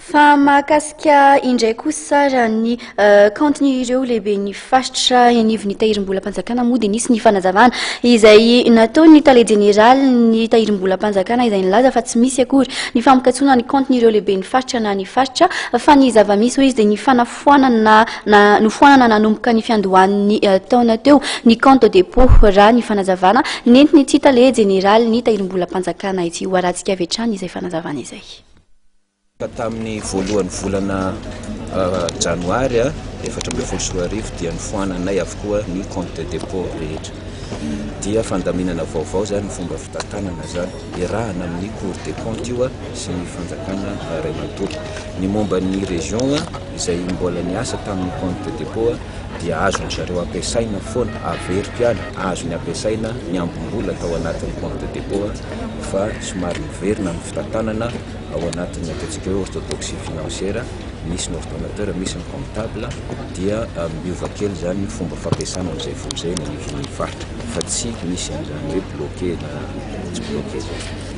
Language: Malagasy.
Fa mahakasika indray kosa raha ny contenu ireo lehibe ny faritra anivon'ny tahirim-bola-panjakana moa dia nisy ny fanazavana izay nataony tale général ny tahirim-bola-panjakana izay nilaza fa tsy misy akory ny fampikatsona ny contenu ireo lehibe ny faritra na ny faritra fa ny zava-misy hoe izy dia ny fanafoanana nofoanana nanomboka ny fiandohan'ny taona teo ny compte dépôt raha ny fanazavana nentiny ity tale général ny tahirim-bola-panjakana ity ho aratsika avy hatrany izay fanazavana izay. Tamin'ny voalohan'ny volana janoary efatra ambin'ny folo sy roa arivo dia nifoananay avokoa ny compte dépôt rehetra dia fandaminana vaovao zany fomba fitantanana zany irahana amin'ny cour des comptes io sy ny fanjakana ray manontolo ny momba ny région izay mbola niasa tamin'ny compte dépôt dia azony zareo ampiasaina foana averiko ihany azony ampiasaina ny ambom-bola tao anatin'ny compte dépôt fa somary miverina amin'ny fitantanana ao anatin'ny ataontsika hoe orthodoxie financière misy ny ordonnateur misy ny comptable dia miova kely zany ny fomba fampiasana amin'izay fon'izay ny faritra fa tsy misy an'izany hoe bloqué na tsy bloqué zany.